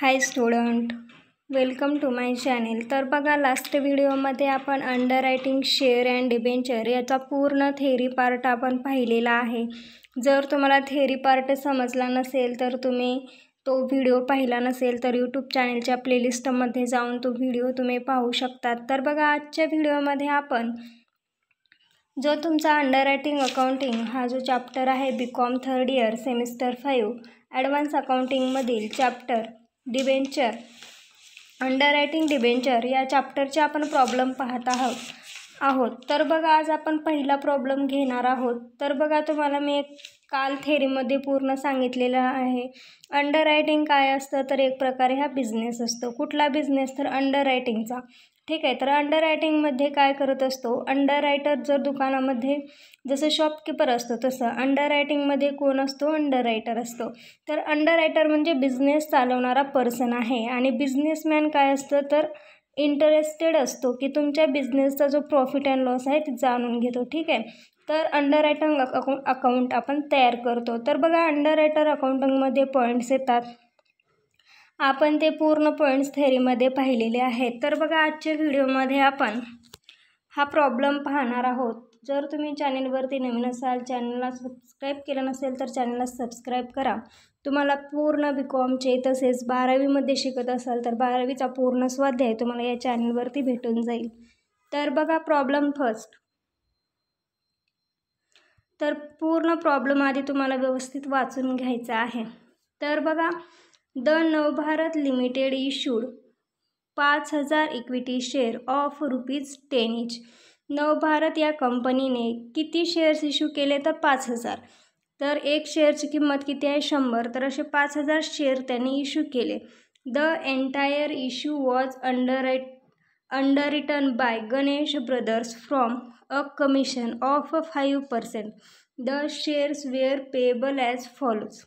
High student, welcome to my channel. तर बघा, last व्हिडिओमध्ये आपण underwriting share and debenture याचा पूर्ण थेरी पार्ट आपण पाहिलेला आहे. जर तुम्हाला थेरी पार्ट समजला नसेल तर तुम्ही तो व्हिडिओ पाहिला नसेल तर यूट्यूब चॅनेलच्या प्लेलिस्टमध्ये जाऊन तो व्हिडिओ तुम्ही पाहू शकतात. तर बघा, आजच्या व्हिडिओमध्ये आपण जो तुमचा अंडर रायटिंग अकाउंटिंग हा जो चॅप्टर आहे BCom third year semester 5 advance अकाउंटिंगमधील chapter debenture, underwriting debenture या चॅप्टरचे आपण प्रॉब्लेम पाहत आहोत. तर बघा, आज आपण पहिला प्रॉब्लेम घेणार आहोत. तर बघा, तुम्हाला मी काल थेरीमध्ये पूर्ण सांगितलेलं आहे. अंडर रायटिंग काय असतं, तर एक प्रकारे हा बिझनेस असतो. कुठला बिझनेस, तर अंडर रायटिंगचा. ठीक आहे. तर अंडर रायटिंगमध्ये काय करत असतो, अंडर रायटर जर दुकानामध्ये जसं शॉपकीपर असतो तसं अंडर रायटिंगमध्ये कोण असतो, अंडर रायटर असतो. तर अंडर रायटर म्हणजे बिझनेस चालवणारा पर्सन आहे. आणि बिझनेसमॅन काय असतं, तर इंटरेस्टेड असतो की तुमच्या बिझनेसचा जो प्रॉफिट अँड लॉस आहे ते जाणून घेतो. ठीक आहे. तर अंडर रायटिंग अकाउंट आपण तयार करतो. तर बघा, अंडर रायटर अकाउंटिंगमध्ये पॉईंट्स येतात. आपण ते पूर्ण पॉईंट्स थेरीमध्ये पाहिलेले आहेत. तर बघा, आजच्या व्हिडिओमध्ये आपण हा प्रॉब्लेम पाहणार आहोत. जर तुम्ही चॅनेलवरती नवीन असाल, चॅनलला सबस्क्राईब केलं नसेल तर चॅनलला सबस्क्राईब करा. तुम्हाला पूर्ण BComचे तसेच 12वीमध्ये शिकत असाल तर 12वीचा पूर्ण स्वाध्याय तुम्हाला या चॅनलवरती भेटून जाईल. तर बघा, प्रॉब्लेम फर्स्ट. तर पूर्ण प्रॉब्लेम आधी तुम्हाला व्यवस्थित वाचून घ्यायचा आहे. तर बघा, the Navbharat limited issued 5,000 equity share of ₹10 इच. नवभारत या कंपनीने किती शेअर्स इश्यू केले, तर 5,000. तर एक शेअरची किंमत किती आहे, 100. तर असे 5,000 शेअर त्यांनी इश्यू केले. The entire issue was underwritten by Ganesh Brothers from a commission of 5%. The shares were payable as follows.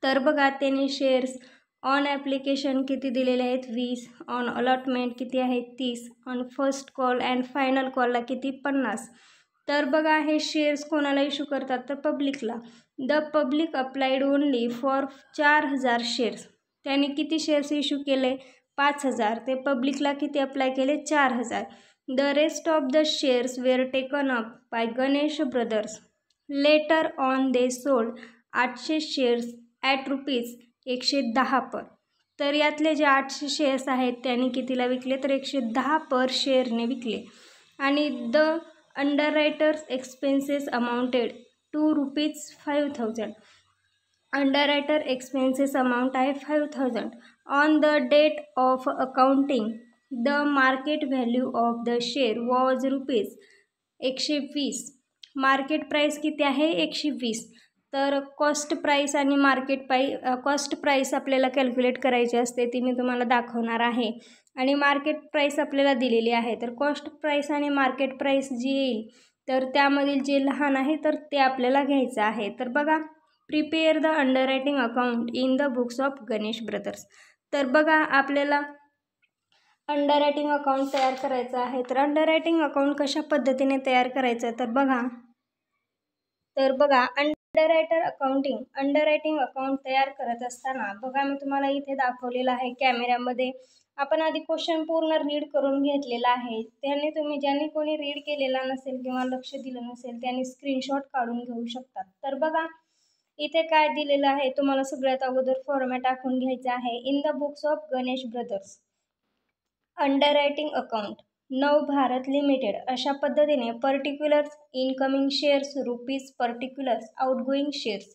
तर बघा, त्यांनी शेअर्स ऑन ॲप्लिकेशन किती दिलेले आहेत, 20. ऑन अलॉटमेंट किती आहेत, 30. On first call and final कॉलला किती, 50. तर बघा, हे शेअर्स कोणाला इश्यू करतात, तर पब्लिकला. The public applied only for 4,000 shares. त्यांनी किती शेअर्स इश्यू केले, 5,000. ते पब्लिकला किती अप्लाय केले, 4,000. The rest of the shares were taken up by Ganesh Brothers. Later on they sold 800 shares at ₹110 per. तर यातले जे 800 शेअर्स आहेत त्यांनी कितीला विकले, तर 110 पर शेअरने विकले. आणि the underwriters expenses amounted to ₹5,000. Underwriter expenses amount आहे 5,000. On the date of accounting the market value of the share was ₹120. Market price किती आहे, 120. तर कॉस्ट प्राईस आणि कॉस्ट प्राईस आपल्याला कॅल्क्युलेट करायची असते, ती मी तुम्हाला दाखवणार आहे. आणि मार्केट प्राईस आपल्याला दिलेली आहे. तर कॉस्ट प्राईस आणि मार्केट प्राईस जी येईल तर त्यामधील जे लहान आहे तर ते आपल्याला घ्यायचं आहे. तर बघा, prepare the under writing account in the books of Ganesh brothers. तर बघा, आपल्याला अंडर रायटिंग अकाउंट तयार करायचं आहे. तर अंडर रायटिंग अकाउंट कशा पद्धतीने तयार करायचं, तर बघा, अंडर रायटिंग अकाउंट तयार करत असताना बघा, मी तुम्हाला इथे दाखवलेलं आहे कॅमेऱ्यामध्ये. आपण आधी क्वेश्चन पूर्ण रीड करून घेतलेला आहे. ज्यांनी कोणी रीड केलेला नसेल किंवा लक्ष दिलं नसेल त्यांनी स्क्रीनशॉट काढून घेऊ शकतात. तर बघा, इथे काय दिलेलं आहे, तुम्हाला सगळ्यात अगोदर फॉर्मॅट आखून घ्यायचा आहे. In the books of Ganesh brothers under writing account Navbharat limited. अशा पद्धतीने particulars incoming shares particulars outgoing shares.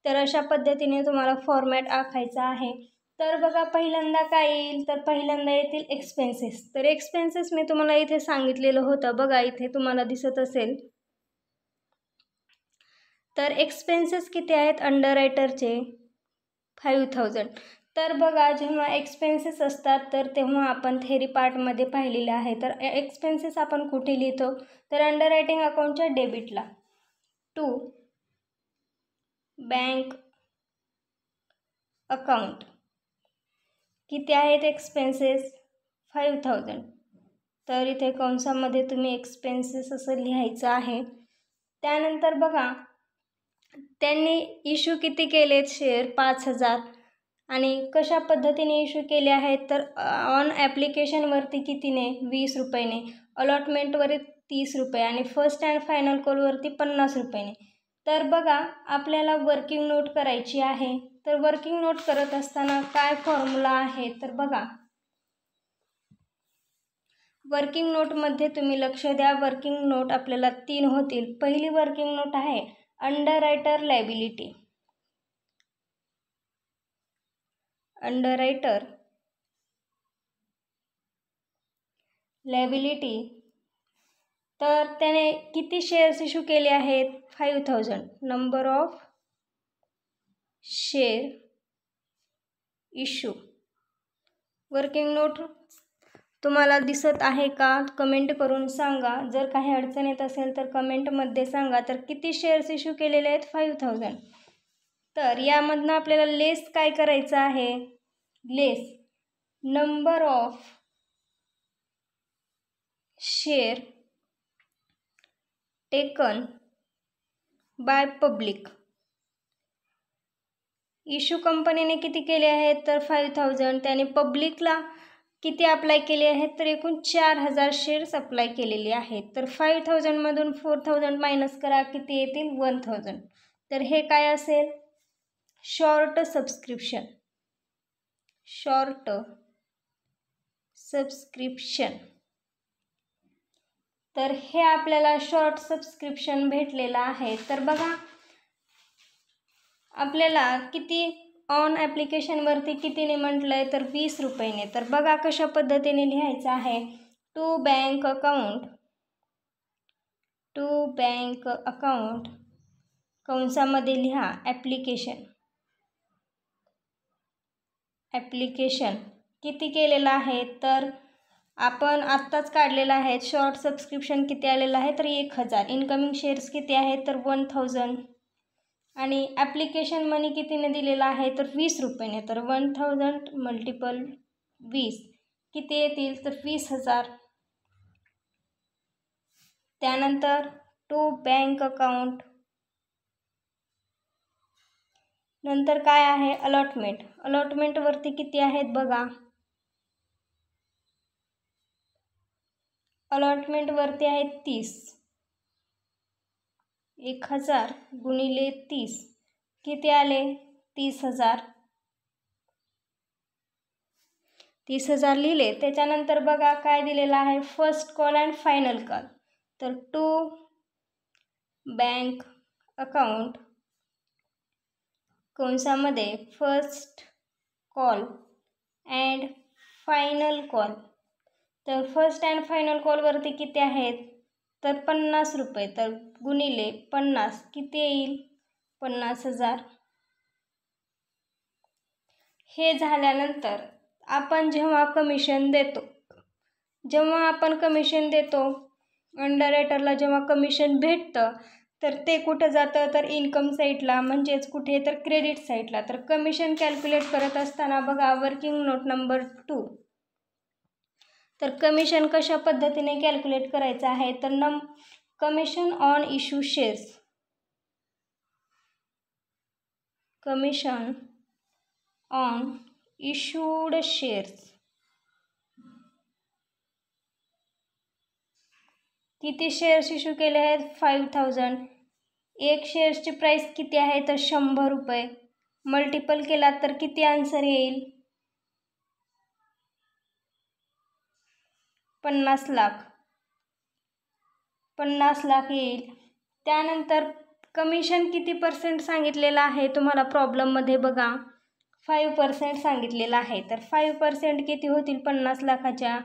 तर अशा पद्धतीने तुम्हाला फॉर्मॅट आखायचा आहे. तर बघा, पहिल्यांदा काय येईल, तर पहिल्यांदा येतील एक्सपेन्सेस. तर एक्सपेन्सेस मी तुम्हाला इथे सांगितलेलं होतं. बघा, इथे तुम्हाला दिसत असेल. तर एक्सपेन्सेस किती आहेत अंडर रायटरचे, 5,000. तर बघा, जेव्हा एक्सपेन्सेस असतात तर तेव्हा आपण थेरी पार्टमध्ये पाहिलेले आहे. तर एक्सपेन्सेस आपण कुठे लिहितो, तर अंडर रायटिंग अकाउंटच्या डेबिटला. टू बँक अकाउंट किती आहेत एक्सपेन्सेस, 5,000. तर इथे कंसामध्ये तुम्ही एक्सपेन्सेस असं लिहायचं आहे. त्यानंतर बघा, त्यांनी इश्यू किती केलेत शेअर, 5,000. आणि कशा पद्धतीने इश्यू केले आहेत तर ऑन ॲप्लिकेशनवरती कितीने 20 रुपयाने, अलॉटमेंटवरती 30 रुपये आणि फर्स्ट अँड फायनल कॉलवरती 50 रुपयाने. तर बघा आपल्याला वर्किंग नोट करायची आहे. तर वर्किंग नोट करत असताना काय फॉर्म्युला आहे तर बघा, वर्किंग नोटमध्ये तुम्ही लक्ष द्या. वर्किंग नोट आपल्याला 3 होतील. पहिली वर्किंग नोट आहे अंडररायटर लायबिलिटी. अंडररायटर लायबिलिटी, तर त्याने किती शेअर्स इश्यू केले आहेत 5000. Number of share issue. Working note तुम्हाला दिसत आहे का कमेंट करून सांगा. जर काही अडचण येत असेल तर कमेंटमध्ये सांगा. तर किती शेअर्स इश्यू केलेले आहेत 5000. तर यामधनं आपल्याला लेस काय करायचं आहे, less number of share taken by public. Issue कंपनीने किती केले आहेत तर 5000. त्याने पब्लिकला किती अप्लाय केले आहेत तर एकूण 4000 शेअर्स अप्लाय केलेले आहेत. तर 5000मधून 4000 मायनस करा, किती येतील 1000. तर हे काय असेल, शॉर्ट सबस्क्रिप्शन. Short subscription. तर हे आपल्याला शॉर्ट सबस्क्रिप्शन भेटलेलं आहे. तर बघा आपल्याला किती ऑन ॲप्लिकेशनवरती कितीने म्हटलं आहे तर 20 रुपयाने. तर बघा कशा पद्धतीने लिहायचं आहे, to bank account, to bank account कंसामध्ये लिहा ॲप्लिकेशन. ॲप्लिकेशन किती केलेलं आहे तर आपण आत्ताच काढलेलं आहे. शॉर्ट सबस्क्रिप्शन किती आलेलं आहे तर 1000. इनकमिंग शेअर्स किती आहेत तर 1000 आणि ॲप्लिकेशन मनी कितीने दिलेला आहे तर 20 रुपयाने. तर 1000 मल्टिपल 20 किती येतील तर 20000. त्यानंतर टू बँक अकाउंट, नंतर काय आहे अलॉटमेंट. अलॉटमेंटवरती किती आहेत बघा, अलॉटमेंटवरती आहेत 30. 1000 गुणिले 30 किती आले 30000. 30000 लिहिले. त्याच्यानंतर बघा काय दिलेलं आहे, first call and final call. तर टू बँक अकाउंट कंसामध्ये first call and final call. तर फर्स्ट अँड फायनल कॉलवरती किती आहेत तर 50 रुपये. तर गुणिले 50 किती येईल 50000. हे झाल्यानंतर आपण जेव्हा कमिशन देतो, अंडररायटरला जेव्हा कमिशन भेटतं तर ते कुठं जातं तर इन्कम साईडला, म्हणजेच कुठे तर क्रेडिट साईडला. तर कमिशन कॅल्क्युलेट करत असताना बघा वर्किंग नोट नंबर 2. तर कमिशन कशा पद्धतीने कॅल्क्युलेट करायचं आहे तर commission on issue shares. Commission on issued shares किती शेअर्स इश्यू केले आहेत 5000. एक शेअर्सची प्राईस किती आहे तर 100 रुपये. मल्टिपल केला तर किती आन्सर येईल 50 लाख. 50 लाख येईल. त्यानंतर कमिशन किती % सांगितलेलं आहे तुम्हाला प्रॉब्लेममध्ये बघा 5% सांगितलेलं आहे. तर 5% किती होतील 50 लाखाच्या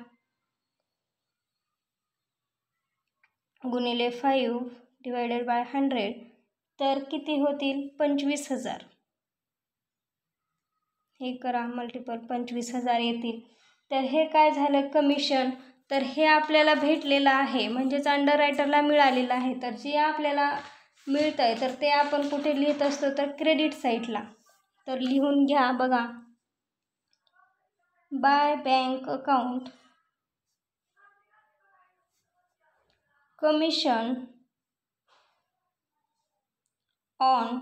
गुणिले 5 डिवायडेड बाय 100 तर किती होतील 25000. हे करा मल्टिपल 25000 येतील. तर हे काय झालं कमिशन. तर हे आपल्याला भेटलेलं आहे, म्हणजेच अंडररायटरला मिळालेलं आहे. तर जे आपल्याला मिळतं आहे तर ते आपण कुठे लिहित असतो तर क्रेडिट साईडला. तर लिहून घ्या बघा, bye bank account commission on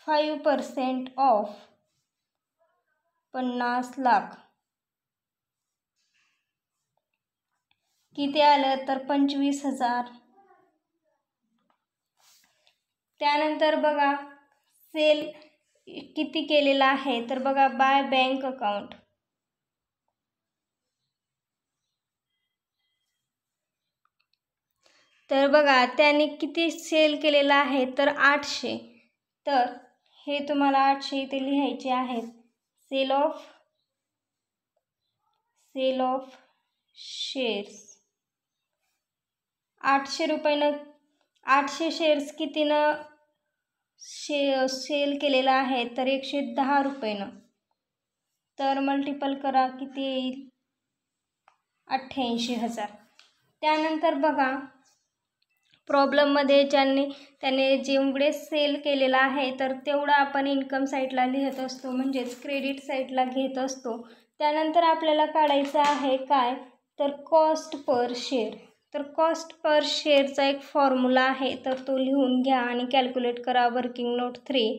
5% of 50 lakh किती आलं तर 25,000. त्यानंतर बघा सेल किती केलेला आहे तर बघा बाय बँक अकाउंट. तर बघा त्याने किती सेल केलेला आहे तर 800. तर हे तुम्हाला 800 इथे लिहायचे आहेत. सेल ऑफ शेअर्स 800 रुपयानं 800 शेअर्स कितीनं सेल केलेला आहे तर 110 रुपयानं. तर मल्टिपल करा किती येईल 88,000. त्यानंतर बघा प्रॉब्लेममध्ये त्याने जेवढे सेल केलेला आहे तर तेवढा आपण इन्कम साईडला लिहित असतो, म्हणजेच क्रेडिट साईडला घेत असतो. त्यानंतर आपल्याला काढायचं आहे काय तर कॉस्ट पर शेअर. तर कॉस्ट पर शेअरचा एक फॉर्म्युला आहे तर तो लिहून घ्या आणि कॅल्क्युलेट करा. Working note 3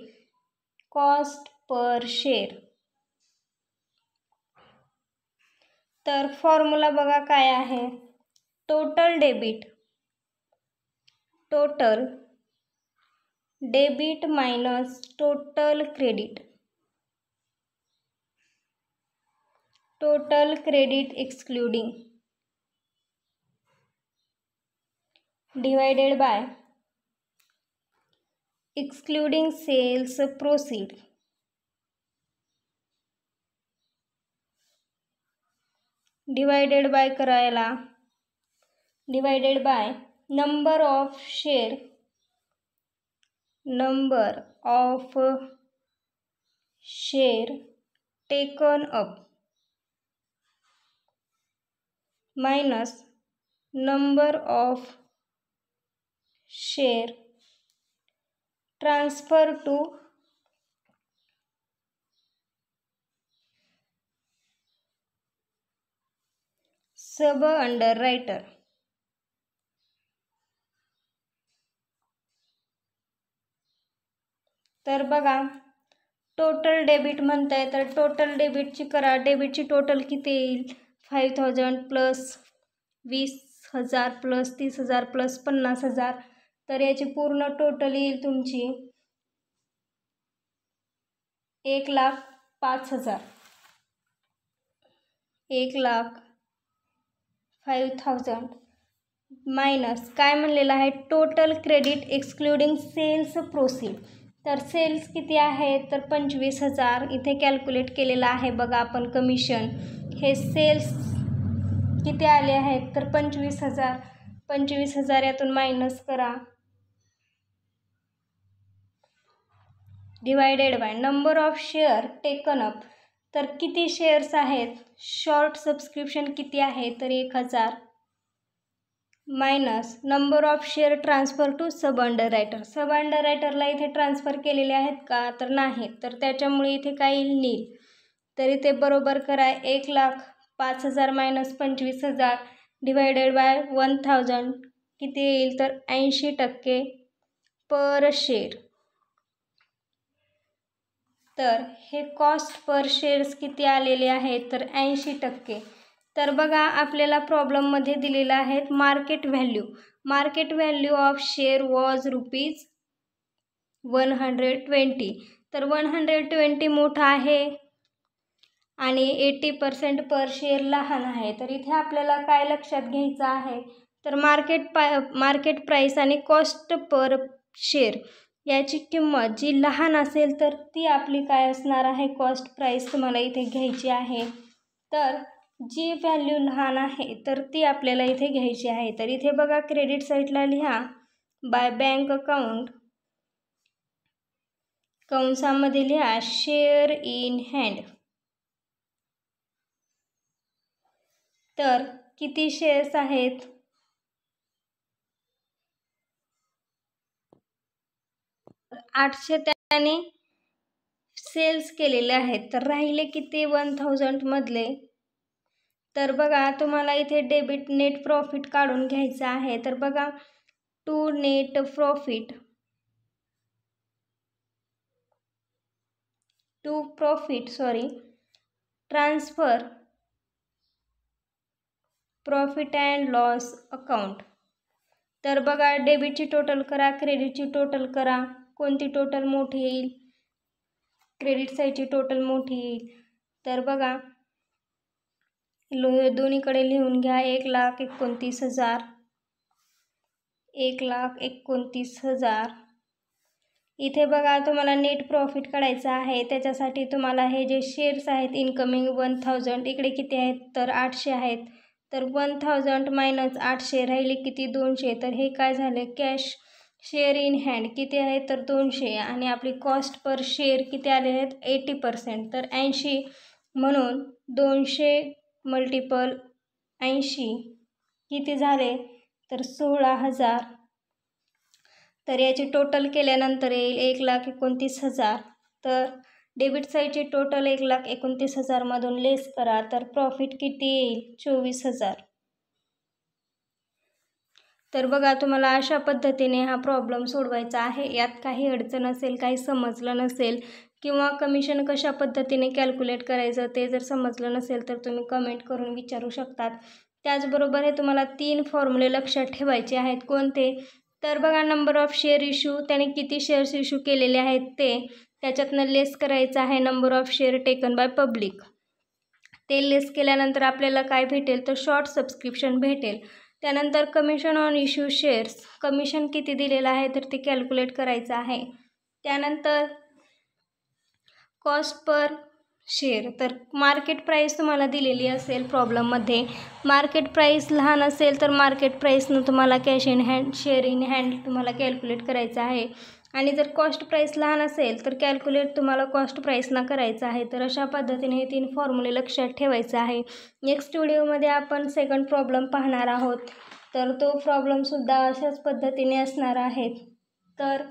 cost per share. तर फॉर्म्युला बघा काय आहे. Total debit minus total credit excluding divided by excluding sales proceed divided by करायला divided by number of share taken up minus number of share transfer to sub underwriter. तर बघा total debit म्हणताय तर total डेबिटची करा. डेबिटची total किती येईल 5,000 plus 20,000 plus 30,000 plus 50,000. तर याची पूर्ण टोटल येईल तुमची 1,05,000. 1,05,000 मायनस काय म्हणलेलं आहे total credit excluding sales proceed. तर सेल्स किती आहे तर 25,000 इथे कॅल्क्युलेट केलेलं आहे बघा आपण कमिशन. हे सेल्स किती आले आहेत तर 25,000. 25,000 यातून मायनस करा divided by number of share taken up. तर किती शेअर्स आहेत. शॉर्ट सबस्क्रिप्शन किती आहे तर 1,000 minus number of share transfer to sub underwriter. Sub अंडररायटरला इथे ट्रान्सफर केलेले आहेत का तर नाही, तर त्याच्यामुळे इथे काय येईल नील. तर इथे बरोबर करा 1,05,000 मायनस 25,000 डिवायडेड बाय 1,000 किती येईल तर 80% पर शेअर. तर हे कॉस्ट पर शेअर्स किती आलेले आहेत तर 80%. तर बघा आपल्याला प्रॉब्लेममध्ये दिलेलं आहे market value of share was ₹120. तर 120 मोठा आहे आणि 80% पर शेअर लहान आहे. तर इथे आपल्याला काय लक्षात घ्यायचं आहे तर मार्केट प्राईस आणि कॉस्ट पर शेअर याची किंमत जी लहान असेल तर ती आपली काय असणार आहे कॉस्ट प्राईस तुम्हाला इथे घ्यायची आहे. तर जी व्हॅल्यू लहान आहे तर ती आपल्याला इथे घ्यायची आहे. तर इथे बघा क्रेडिट साईडला लिहा बाय बँक अकाउंट कंसामध्ये लिहा शेअर इन हँड. तर किती शेअर्स आहेत 800 त्याने सेल्स केलेले आहेत. तर राहिले किती 1,000 मधले. तर बघा तुम्हाला इथे डेबिट नेट प्रॉफिट काढून घ्यायचं आहे. तर बघा to profit transfer profit and loss account. तर बघा, डेबिटची टोटल करा, क्रेडिटची टोटल करा. कोणती टोटल मोठी येईल? क्रेडिट साईडची टोटल मोठी येईल. तर बघा, दोन्हीकडे लिहून घ्या. 1,29,000, 1,29,000. इथे बघा, तुम्हाला नेट प्रॉफिट काढायचं आहे. त्याच्यासाठी तुम्हाला हे जे शेअर्स आहेत इनकमिंग 1,000, इकडे किती आहेत तर 800 आहेत. तर 1,000 मायनस 800 राहिले किती? 200. तर हे काय झाले? कॅश शेअर इन हँड किती आहे तर 200. आणि आपली कॉस्ट पर शेअर किती आले आहेत? 80%. तर 80 म्हणून 200 मल्टिपल 80 किती झाले तर 16,000. तर याची टोटल केल्यानंतर येईल 1,29,000. तर डेबिट साईडची टोटल 1,29,000 मधून लेस करा. तर प्रॉफिट किती येईल? 24,000. तर बघा, तुम्हाला अशा पद्धतीने हा प्रॉब्लेम सोडवायचा आहे. यात काही अडचण असेल, काही समजलं नसेल किंवा कमिशन कशा पद्धतीने कॅल्क्युलेट करायचं ते जर समजलं नसेल तर तुम्ही कमेंट करून विचारू शकतात. त्याचबरोबर हे तुम्हाला 3 फॉर्म्युले लक्षात ठेवायचे आहेत. कोणते? तर बघा, नंबर ऑफ शेअर इश्यू, त्याने किती शेअर्स इश्यू केलेले आहेत ते, त्याच्यातनं लेस करायचं आहे number of share taken by public. ते लेस केल्यानंतर आपल्याला काय भेटेल तर शॉर्ट सबस्क्रिप्शन भेटेल. त्यानंतर commission on issue shares, commission किती दिलेलं आहे तर ते कॅल्क्युलेट करायचं आहे. त्यानंतर कॉस्ट पर शेअर, तर मार्केट प्राईस तुम्हाला दिलेली असेल प्रॉब्लेममध्ये. मार्केट प्राईस लहान असेल तर मार्केट प्राईसनं तुम्हाला cash in hand, share in hand तुम्हाला कॅल्क्युलेट करायचं आहे. आणि जर कॉस्ट प्राईस लहान असेल तर कॅल्क्युलेट तुम्हाला कॉस्ट प्राईसना करायचं आहे. तर अशा पद्धतीने हे 3 फॉर्म्युले लक्षात ठेवायचं आहे. नेक्स्ट व्हिडिओमध्ये आपण सेकंड प्रॉब्लेम पाहणार आहोत. तर तो प्रॉब्लेमसुद्धा अशाच पद्धतीने असणार आहे. तर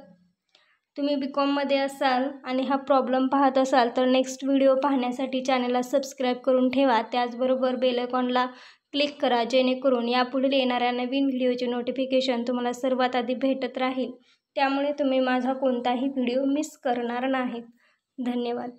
तुम्ही BComमध्ये असाल आणि हा प्रॉब्लेम पाहत असाल तर नेक्स्ट व्हिडिओ पाहण्यासाठी चॅनलला सबस्क्राईब करून ठेवा. त्याचबरोबर बेल आयकॉनला क्लिक करा, जेणेकरून यापुढील येणाऱ्या नवीन व्हिडिओचे नोटिफिकेशन तुम्हाला सर्वात आधी भेटत राहील. त्यामुळे तुम्ही माझा कोणताही व्हिडिओ मिस करणार नाहीत. धन्यवाद.